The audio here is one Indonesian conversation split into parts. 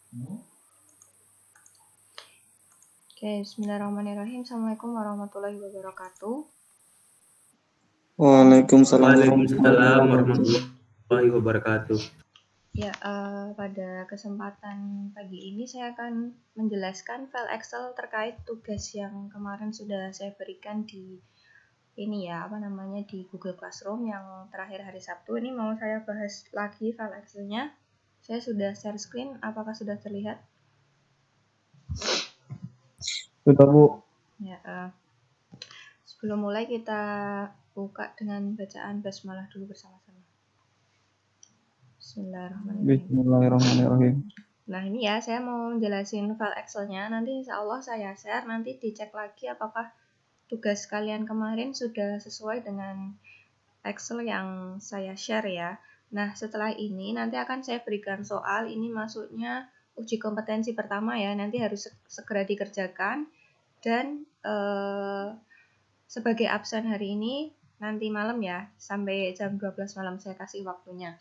Oke, bismillahirrahmanirrahim. Assalamualaikum warahmatullahi wabarakatuh. Waalaikumsalam Waalaikumsalam warahmatullahi wabarakatuh. Ya, pada kesempatan pagi ini saya akan menjelaskan file Excel terkait tugas yang kemarin sudah saya berikan di di Google Classroom yang terakhir hari Sabtu. Ini mau saya bahas lagi file Excel-nya. Saya sudah share screen, apakah sudah terlihat? Sudah, Bu. Ya, sebelum mulai kita buka dengan bacaan basmalah dulu bersama-sama. Bismillahirrahmanirrahim. Nah ini ya, saya mau jelasin file Excel-nya. Nanti insya Allah saya share, nanti dicek lagi apakah tugas kalian kemarin sudah sesuai dengan Excel yang saya share ya. Nah setelah ini nanti akan saya berikan soal, ini masuknya uji kompetensi pertama ya, nanti harus segera dikerjakan. Dan sebagai absen hari ini nanti malam ya, sampai jam 12 malam saya kasih waktunya.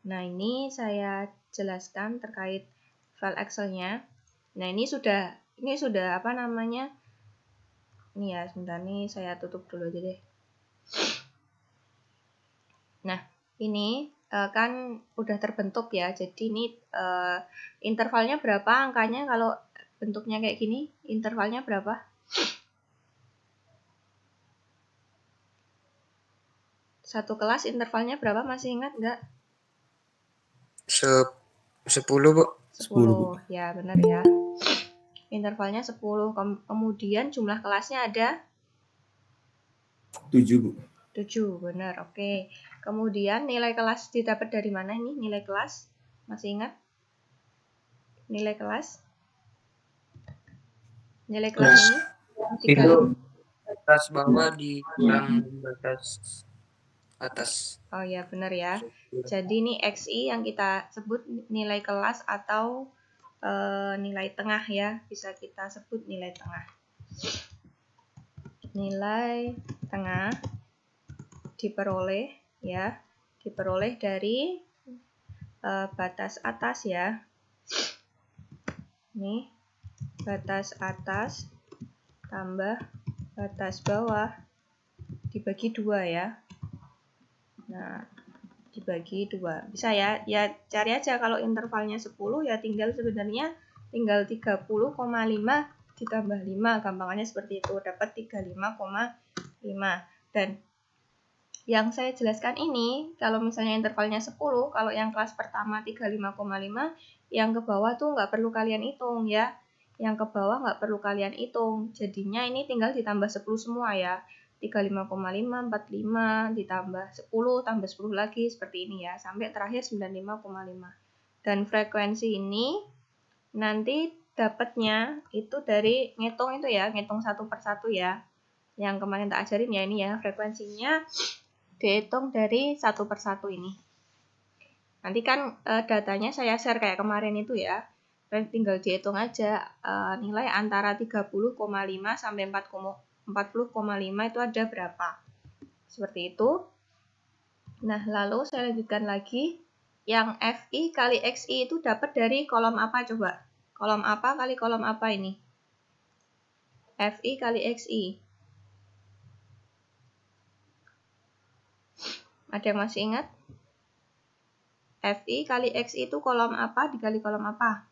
Nah ini saya jelaskan terkait file Excel-nya. Nah ini sudah ini ya, sebentar nih saya tutup dulu aja deh. Nah ini kan udah terbentuk ya, jadi ini intervalnya berapa angkanya kalau bentuknya kayak gini, intervalnya berapa? Satu kelas intervalnya berapa, masih ingat nggak? 10, Bu. 10, ya benar ya. Intervalnya 10, kemudian jumlah kelasnya ada? 7, Bu. 7, benar, oke. Kemudian nilai kelas didapat dari mana ini, nilai kelas? Masih ingat? Nilai kelas? Nilai kelas ini? Itu batas bawah dikurang batas atas. Oh ya, benar ya. Jadi ini XI yang kita sebut nilai kelas atau nilai tengah ya. Bisa kita sebut nilai tengah. Nilai tengah diperoleh dari batas atas ya. Ini batas atas tambah batas bawah dibagi 2 ya. Nah, dibagi 2. Bisa ya? Ya cari aja, kalau intervalnya 10 ya tinggal 30,5 ditambah 5. Gampangannya seperti itu, dapat 35,5. Dan yang saya jelaskan ini, kalau misalnya intervalnya 10, kalau yang kelas pertama 35,5, yang ke bawah tuh nggak perlu kalian hitung ya. Yang ke bawah nggak perlu kalian hitung. Jadinya ini tinggal ditambah 10 semua ya. 35,5, 45, ditambah 10, tambah 10 lagi, seperti ini ya. Sampai terakhir 95,5. Dan frekuensi ini nanti dapatnya itu dari ngitung itu ya, ngitung satu per satu ya. Yang kemarin tak ajarin ya, ini ya, frekuensinya dihitung dari satu per satu ini. Nanti kan datanya saya share kayak kemarin itu ya. Dan tinggal dihitung aja nilai antara 30,5 sampai 40,5 itu ada berapa. Seperti itu. Nah, lalu saya lanjutkan lagi. Yang FI kali XI itu dapat dari kolom apa coba? Kolom apa kali kolom apa ini? FI kali XI. Ada yang masih ingat? FI kali XI itu kolom apa dikali kolom apa?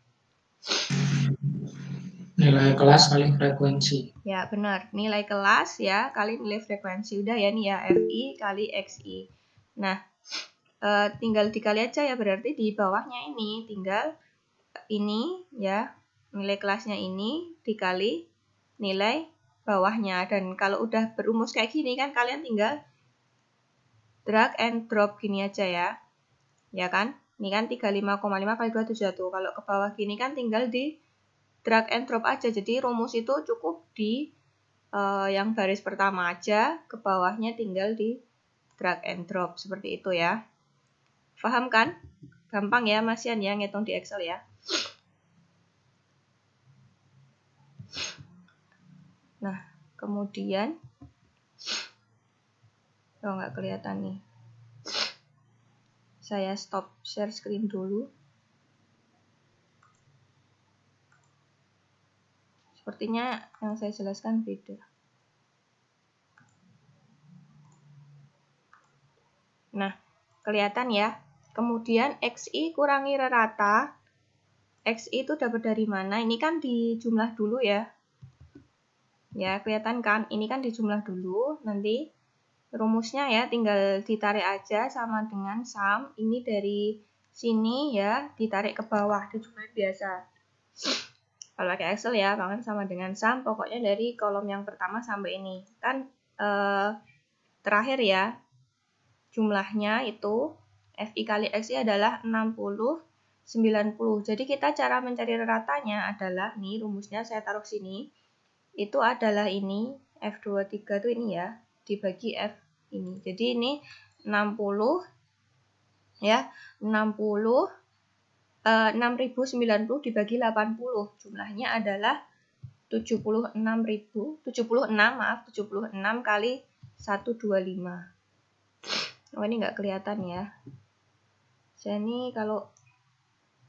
Nilai kelas kali frekuensi. Ya, benar. Nilai kelas ya kali nilai frekuensi. Udah ya nih ya, FI kali XI. Nah, tinggal dikali aja ya, berarti di bawahnya ini tinggal ini ya, nilai kelasnya ini dikali nilai bawahnya. Dan kalau udah berumus kayak gini kan kalian tinggal drag and drop gini aja ya. Ya kan? Ini kan 35,5 kali 271. Kalau ke bawah gini kan tinggal di drag and drop aja. Jadi rumus itu cukup di yang baris pertama aja, ke bawahnya tinggal di drag and drop. Seperti itu ya. Paham kan? Gampang ya Mas Yan ya, ngitung di Excel ya. Nah, kemudian nggak kelihatan nih. Saya stop share screen dulu. Sepertinya yang saya jelaskan beda. Nah, kelihatan ya. Kemudian XI kurangi rata. XI itu dapat dari mana? Ini kan dijumlah dulu ya. Ya, kelihatan kan? Ini kan dijumlah dulu. Nanti rumusnya ya tinggal ditarik aja sama dengan sum. Ini dari sini ya, ditarik ke bawah. Dijumlah biasa. Kalau pakai Excel ya, bahkan sama dengan sum. Pokoknya dari kolom yang pertama sampai ini. Kan terakhir ya, jumlahnya itu FI kali XI adalah 60, 90. Jadi kita cara mencari ratanya adalah, nih rumusnya saya taruh sini. Itu adalah ini, F23 itu ini ya, dibagi F ini. Jadi ini 60, ya, 60, 6090 dibagi 80. Jumlahnya adalah 76 kali 125. Oh, ini nggak kelihatan ya. Jadi kalau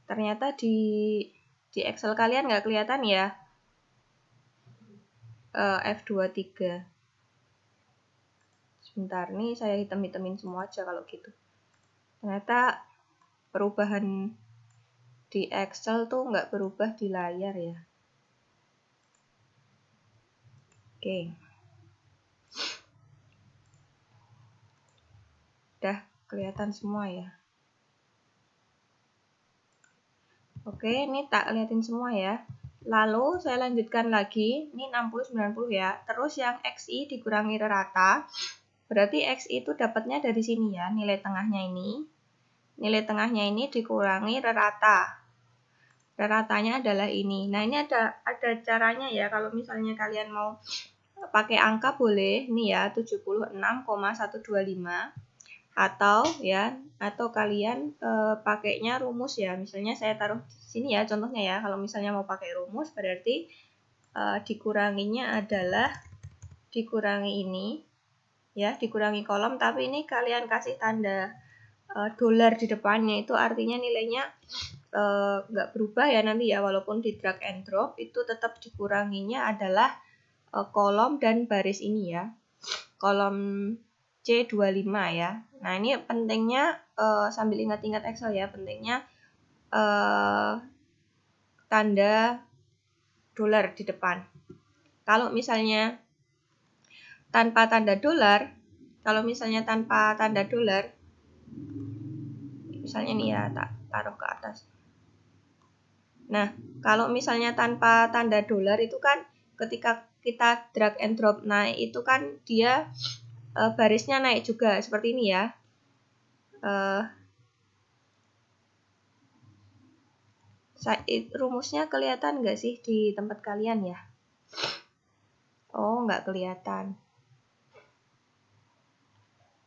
ternyata di Excel kalian nggak kelihatan ya, F23. Sebentar nih, saya hitam-hitamin semua aja kalau gitu. Ternyata perubahan di Excel tuh nggak berubah di layar ya. Oke. Udah kelihatan semua ya. Oke, ini tak liatin semua ya. Lalu saya lanjutkan lagi, ini 60-90 ya. Terus yang XI dikurangi rata, berarti XI itu dapatnya dari sini ya, nilai tengahnya ini. Nilai tengahnya ini dikurangi rata. Ratanya adalah ini. Nah, ini ada caranya ya, kalau misalnya kalian mau pakai angka boleh, nih ya, 76,125. Atau kalian pakainya rumus ya. Misalnya saya taruh di sini ya contohnya ya. Kalau misalnya mau pakai rumus berarti dikuranginya adalah dikurangi ini ya, dikurangi kolom, tapi ini kalian kasih tanda dolar di depannya, itu artinya nilainya nggak berubah ya nanti ya, walaupun di drag and drop itu tetap dikuranginya adalah kolom dan baris ini ya, kolom C25 ya. Nah, ini pentingnya sambil ingat-ingat Excel ya, pentingnya tanda dolar di depan. Kalau misalnya tanpa tanda dolar, misalnya nih ya, tak taruh ke atas. Nah, kalau misalnya tanpa tanda dolar itu kan ketika kita drag and drop naik itu kan dia barisnya naik juga seperti ini ya. Rumusnya kelihatan nggak sih di tempat kalian ya? Oh, nggak kelihatan.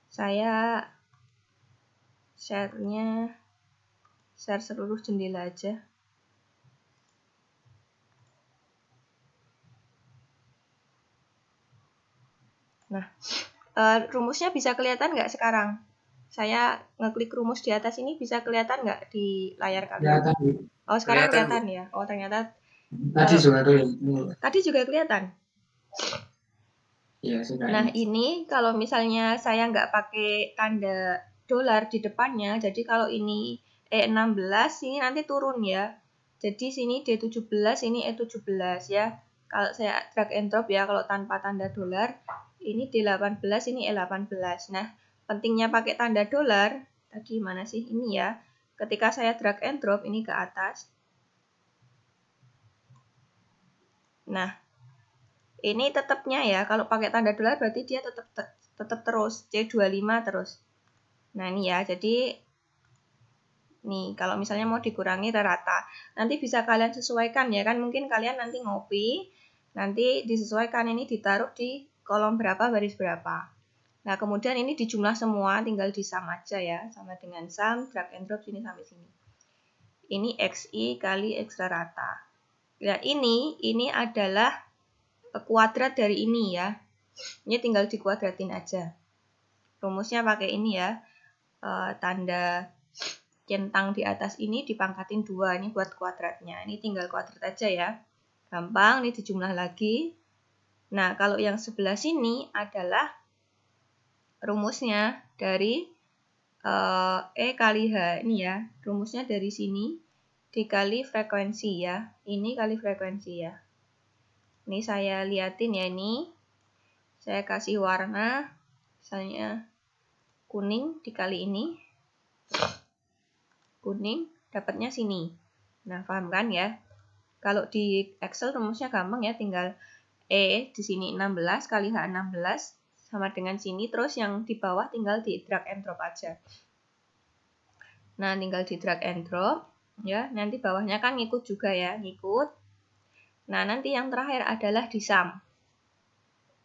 Saya share seluruh jendela aja. Nah, rumusnya bisa kelihatan nggak sekarang? Saya ngeklik rumus di atas ini, bisa kelihatan nggak di layar kalian? Kelihatan. Oh, sekarang Kelihatan, kelihatan ya. Oh, ternyata Tadi juga kelihatan. tadi juga kelihatan. Ya, sudah. Nah, ini kalau misalnya saya nggak pakai tanda dolar di depannya, jadi kalau ini E16, ini nanti turun ya. Jadi sini D17, ini E17 ya. Kalau saya drag and drop ya, kalau tanpa tanda dolar, ini D18, ini E18. Nah, pentingnya pakai tanda dolar, tadi mana sih? Ini ya. Ketika saya drag and drop, ini ke atas. Nah, ini tetapnya ya, kalau pakai tanda dolar berarti dia tetap terus, C25 terus. Nah, ini ya, jadi nih, kalau misalnya mau dikurangi rata, nanti bisa kalian sesuaikan ya kan, mungkin kalian nanti ngopi, nanti disesuaikan ini ditaruh di kolom berapa, baris berapa. Nah, kemudian ini dijumlah semua, tinggal di sum aja ya, sama dengan sum, drag and drop sini sampai sini. Ini XI kali X rata. Nah, ini adalah kuadrat dari ini ya. Ini tinggal dikuadratin aja. Rumusnya pakai ini ya, tanda centang di atas ini dipangkatin 2, ini buat kuadratnya. Ini tinggal kuadrat aja ya. Gampang, ini dijumlah lagi. Nah, kalau yang sebelah sini adalah rumusnya dari E kali H ini ya. Rumusnya dari sini dikali frekuensi ya. Ini kali frekuensi ya. Ini saya liatin ya ini. Saya kasih warna, misalnya kuning dikali ini. Kuning, dapatnya sini. Nah, paham kan ya? Kalau di Excel rumusnya gampang ya, tinggal E di sini 16 kali H 16 sama dengan sini, terus yang di bawah tinggal di drag and drop aja. Nah, tinggal di drag and drop ya, nanti bawahnya kan ngikut juga ya, ngikut. Nah, nanti yang terakhir adalah di sum.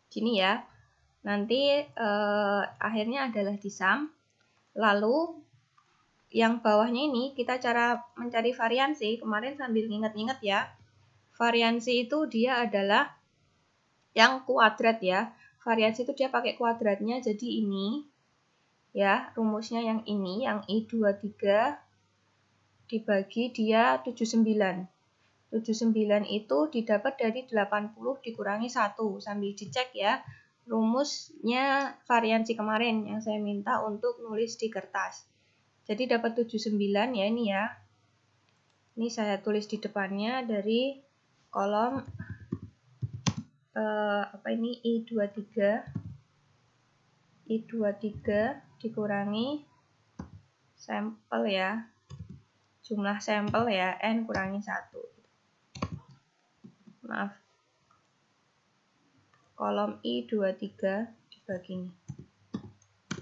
Gini ya. Nanti akhirnya adalah di sum. Lalu yang bawahnya ini kita cara mencari variansi, kemarin sambil nginget-nginget ya. Variansi itu dia adalah yang kuadrat ya. Variansi itu dia pakai kuadratnya, jadi ini ya, rumusnya yang ini, yang I23 dibagi dia 79. 79 itu didapat dari 80 dikurangi 1. Sambil dicek ya, rumusnya variansi kemarin yang saya minta untuk nulis di kertas. Jadi dapat 79 ya ini ya. Ini saya tulis di depannya dari kolom I23 dikurangi sampel ya, jumlah sampel ya, N kurangi 1. Maaf, kolom I23 dibagi ini.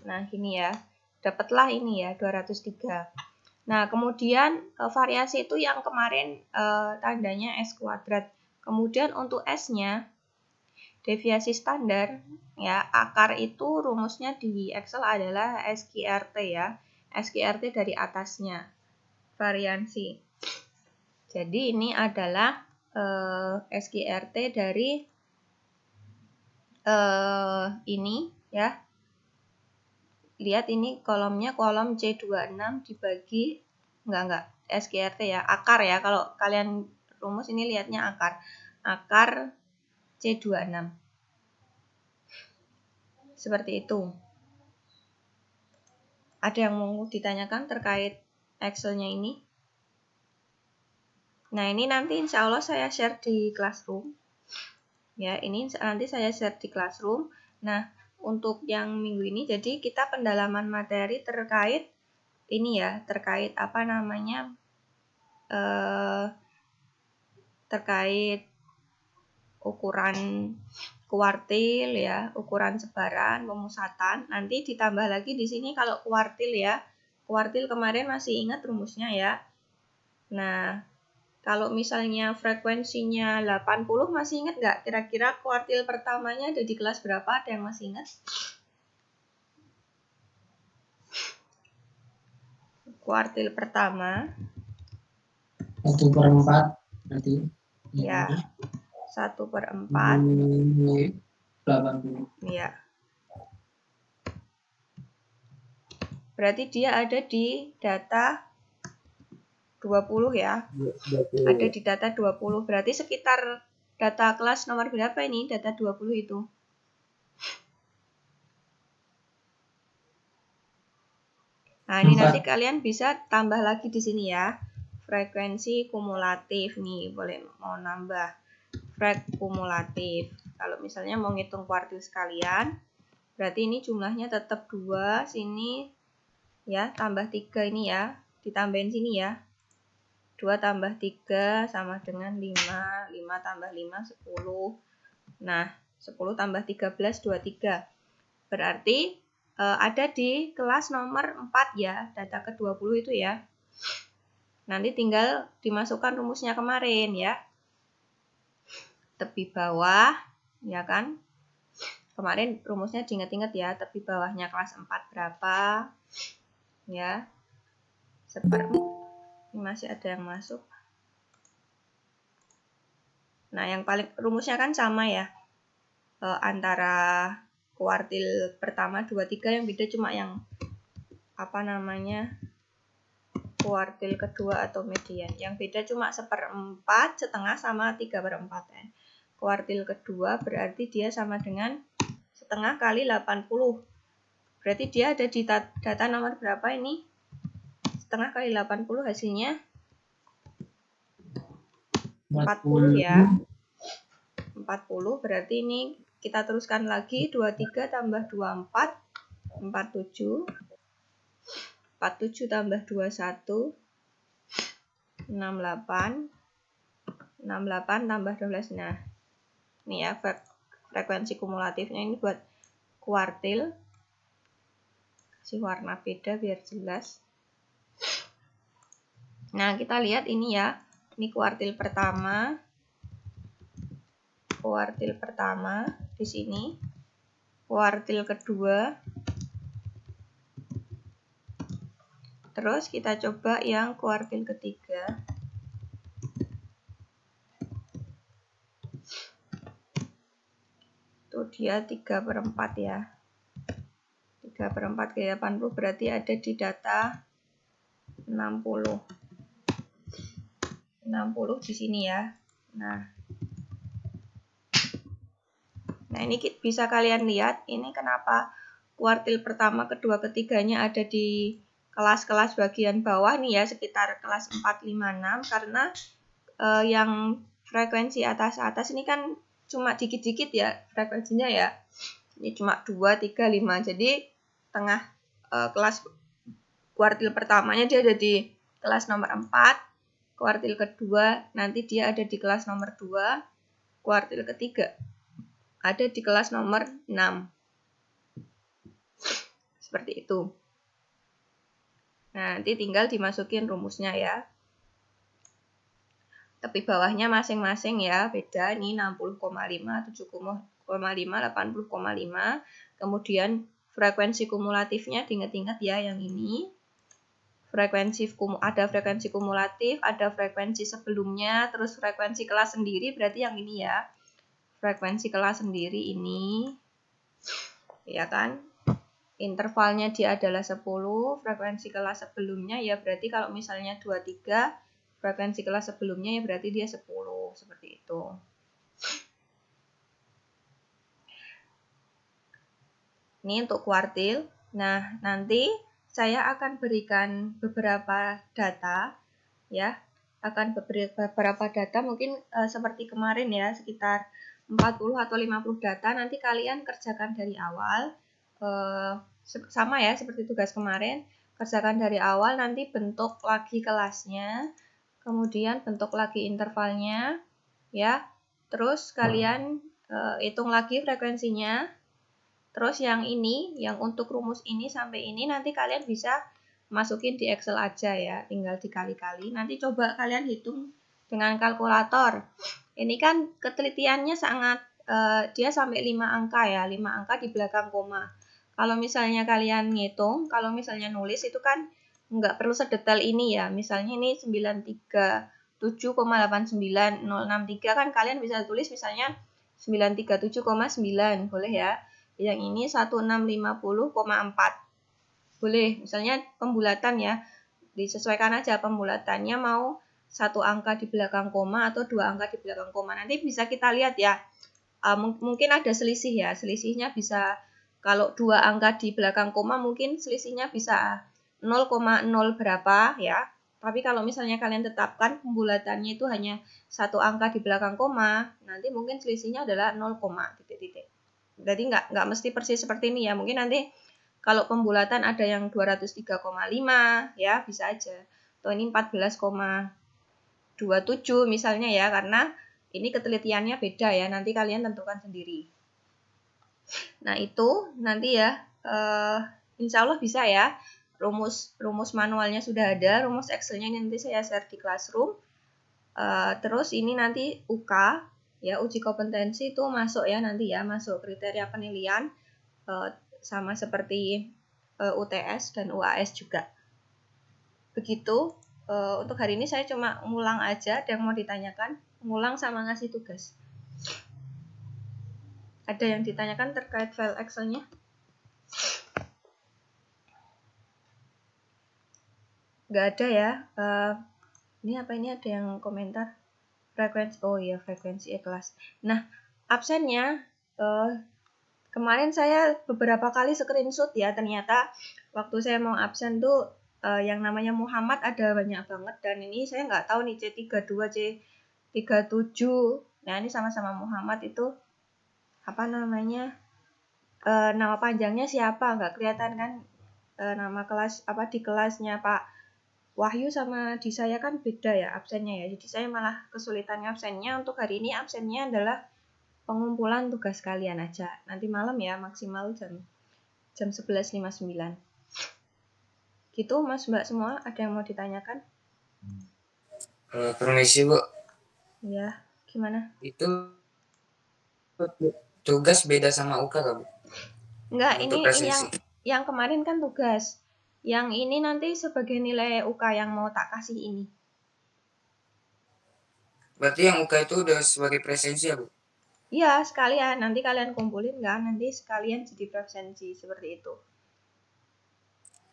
Nah gini ya, dapatlah ini ya 203. Nah kemudian variasi itu yang kemarin tandanya S kuadrat. Kemudian untuk S-nya, deviasi standar, ya akar itu rumusnya di Excel adalah SQRT ya. SQRT dari atasnya, variansi. Jadi ini adalah SQRT dari ini ya. Lihat ini kolomnya kolom C26 dibagi, enggak, SQRT ya, akar ya. Kalau kalian rumus ini lihatnya akar. Akar C26. Seperti itu. Ada yang mau ditanyakan terkait Excel-nya ini? Nah, ini nanti insya Allah saya share di Classroom. Ya, ini nanti saya share di Classroom. Nah, untuk yang minggu ini, jadi kita pendalaman materi terkait ini ya, terkait apa namanya, terkait ukuran kuartil ya, ukuran sebaran, pemusatan. Nanti ditambah lagi di sini kalau kuartil ya. Kuartil kemarin masih ingat rumusnya ya. Nah, kalau misalnya frekuensinya 80 masih ingat nggak? Kira-kira kuartil pertamanya ada di kelas berapa? Ada yang masih ingat? Kuartil pertama 1/4 nanti. ya 1/4 80. ya. Berarti dia ada di data 20 ya. 20. Ada di data 20. Berarti sekitar data kelas nomor berapa ini? Data 20 itu. Nah, ini nanti kalian bisa tambah lagi di sini ya. Frekuensi kumulatif nih, boleh mau nambah frek kumulatif. Kalau misalnya mau ngitung kuartil sekalian, berarti ini jumlahnya tetap 2, sini ya, tambah 3 ini ya, ditambahin sini ya. 2 tambah 3 sama dengan 5, 5 tambah 5, 10. Nah, 10 tambah 13, 23. Berarti ada di kelas nomor 4 ya, data ke-20 itu ya. Nanti tinggal dimasukkan rumusnya kemarin ya. Tepi bawah, ya kan? Kemarin rumusnya diingat-ingat ya, tepi bawahnya kelas 4 berapa? Ya. Ini masih ada yang masuk. Nah, yang paling rumusnya kan sama ya. Antara kuartil pertama 23 yang beda cuma yang apa namanya? kuartil kedua atau median. Yang beda cuma 1/4, setengah sama 3/4 kan. Kuartil kedua berarti dia sama dengan setengah kali 80. Berarti dia ada di data nomor berapa ini? Setengah kali 80 hasilnya 40 ya. 40 berarti ini kita teruskan lagi 23 tambah 24 47. 47 tambah 21 68. 68 tambah 12. Nah, ini ya frekuensi kumulatifnya ini buat kuartil. Kasih warna beda biar jelas. Nah, kita lihat ini ya. Ini kuartil pertama. Kuartil pertama di sini. Kuartil kedua. Terus kita coba yang kuartil ketiga. Itu dia 3/4 ya. 3/4 kali 80 berarti ada di data 60. 60 di sini ya. Nah, ini bisa kalian lihat ini kenapa kuartil pertama, kedua, ketiganya ada di kelas-kelas bagian bawah nih ya, sekitar kelas 4, 5, 6 karena yang frekuensi atas-atas ini kan cuma dikit-dikit ya frekuensinya ya. Ini cuma 2, 3, 5. Jadi tengah kelas kuartil pertamanya dia ada di kelas nomor 4. Kuartil kedua nanti dia ada di kelas nomor 2. Kuartil ketiga ada di kelas nomor 6. Seperti itu. Nah, nanti tinggal dimasukin rumusnya ya. Tepi bawahnya masing-masing ya, beda. Ini 60,5, 7,5, 80,5. Kemudian frekuensi kumulatifnya diingat-ingat ya yang ini. Ada frekuensi kumulatif, ada frekuensi sebelumnya, terus frekuensi kelas sendiri berarti yang ini ya. Frekuensi kelas sendiri ini. Ya kan? Intervalnya dia adalah 10, frekuensi kelas sebelumnya ya berarti kalau misalnya 23, frekuensi kelas sebelumnya ya berarti dia 10, seperti itu. Ini untuk kuartil. Nah, nanti saya akan berikan beberapa data ya. Akan beberapa data mungkin seperti kemarin ya, sekitar 40 atau 50 data nanti kalian kerjakan dari awal. Sama ya seperti tugas kemarin, kerjakan dari awal, nanti bentuk lagi kelasnya, kemudian bentuk lagi intervalnya ya, terus kalian hitung lagi frekuensinya, terus yang ini, yang untuk rumus ini sampai ini nanti kalian bisa masukin di Excel aja ya, tinggal dikali-kali, nanti coba kalian hitung dengan kalkulator. Ini kan ketelitiannya sangat dia sampai 5 angka ya, 5 angka di belakang koma. Kalau misalnya kalian ngitung, kalau misalnya nulis itu kan nggak perlu sedetail ini ya. Misalnya ini 937,89063 kan kalian bisa tulis misalnya 937,9 boleh ya. Yang ini 1650,4 boleh. Misalnya pembulatan ya, disesuaikan aja pembulatannya mau 1 angka di belakang koma atau 2 angka di belakang koma. Nanti bisa kita lihat ya. Mungkin ada selisih ya. Selisihnya bisa kalau 2 angka di belakang koma mungkin selisihnya bisa 0,0 berapa ya. Tapi kalau misalnya kalian tetapkan pembulatannya itu hanya 1 angka di belakang koma, nanti mungkin selisihnya adalah 0, titik-titik. Jadi nggak mesti persis seperti ini ya. Mungkin nanti kalau pembulatan ada yang 203,5 ya bisa aja. Atau ini 14,27 misalnya ya, karena ini ketelitiannya beda ya. Nanti kalian tentukan sendiri. Nah itu nanti ya, insya Allah bisa ya. Rumus manualnya sudah ada, rumus Excelnya ini nanti saya share di Classroom. Terus ini nanti UK ya, uji kompetensi itu masuk ya nanti ya, masuk kriteria penilaian sama seperti UTS dan UAS juga. Begitu. Untuk hari ini saya cuma ngulang aja, ada yang mau ditanyakan, ngulang sama ngasih tugas. Ada yang ditanyakan terkait file Excel-nya? nggak ada ya. Ini apa, ini ada yang komentar frekuensi, oh iya frekuensi kelas. Nah, absennya kemarin saya beberapa kali screenshot ya, ternyata waktu saya mau absen tuh yang namanya Muhammad ada banyak banget, dan ini saya nggak tahu nih C32, C37. Nah, ini sama-sama Muhammad itu apa namanya, nama panjangnya siapa nggak kelihatan kan, nama kelas apa di kelasnya Pak Wahyu sama di saya kan beda ya absennya ya, jadi saya malah kesulitan absennya. Untuk hari ini absennya adalah pengumpulan tugas kalian aja, nanti malam ya, maksimal jam 11.59 gitu. Mas Mbak semua ada yang mau ditanyakan? Permisi Bu, Ya, gimana? itu tugas beda sama UK gak Bu? Enggak, Untuk ini presensi. yang kemarin kan tugas, yang ini nanti sebagai nilai UK yang mau tak kasih ini. Berarti yang UK itu udah sebagai presensi ya Bu? Iya, sekalian nanti kalian kumpulin kan, nanti sekalian jadi presensi seperti itu.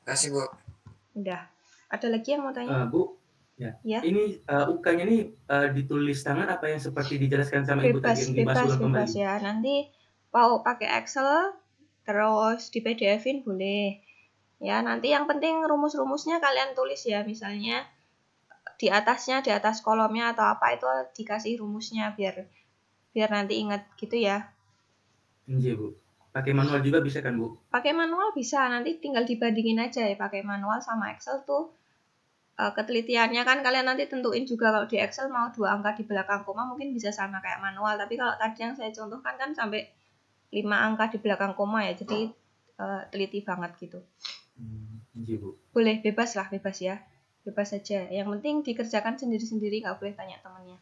Kasih Bu. Udah. Ada lagi yang mau tanya? Bu, ya. Ya. Ini UK-nya ini ditulis tangan apa yang seperti dijelaskan sama Ibu tadi yang dibahas ulang Bebas kembali? ya. Nanti mau pakai Excel terus di PDF-in boleh. Ya, nanti yang penting rumus-rumusnya kalian tulis ya, misalnya di atasnya, di atas kolomnya atau apa itu dikasih rumusnya biar nanti ingat gitu ya. Iya Bu. Pakai manual juga bisa kan Bu? Pakai manual bisa, nanti tinggal dibandingin aja ya pakai manual sama Excel tuh. Ketelitiannya kan kalian nanti tentuin juga, kalau di Excel mau 2 angka di belakang koma mungkin bisa sama kayak manual, tapi kalau tadi yang saya contohkan kan sampai 5 angka di belakang koma ya, jadi teliti banget gitu. Iya Bu. Boleh, bebas ya, bebas saja. Yang penting dikerjakan sendiri-sendiri, nggak boleh tanya temannya.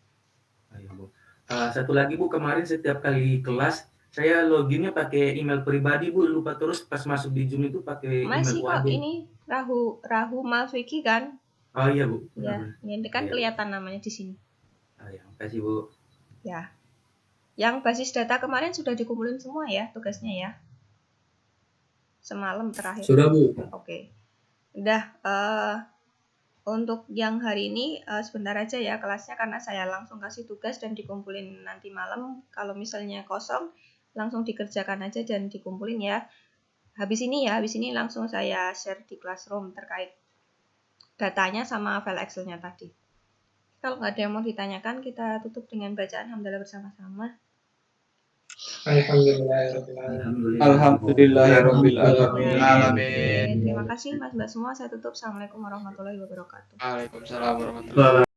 Ayo Bu. Satu lagi Bu, kemarin setiap kali kelas saya loginnya pakai email pribadi Bu, lupa terus pas masuk di Zoom itu pakai Masih email kok admin. ini Rahu Malfiki kan? Oh iya Bu. Ya, ini kan kelihatan namanya di sini. Ya, makasih Bu. Ya. Yang basis data kemarin sudah dikumpulin semua ya tugasnya ya. Semalam terakhir. Sudah Bu. Oke. Udah, untuk yang hari ini sebentar aja ya kelasnya, karena saya langsung kasih tugas dan dikumpulin nanti malam. Kalau misalnya kosong langsung dikerjakan aja dan dikumpulin ya. Habis ini langsung saya share di Classroom terkait datanya sama file Excel-nya tadi. Kalau nggak ada yang mau ditanyakan, kita tutup dengan bacaan hamdalah bersama-sama. Alhamdulillahirabbil alamin. Terima kasih Mas Mbak semua. Saya tutup. Assalamualaikum warahmatullahi wabarakatuh. Waalaikumsalam warahmatullahi wabarakatuh.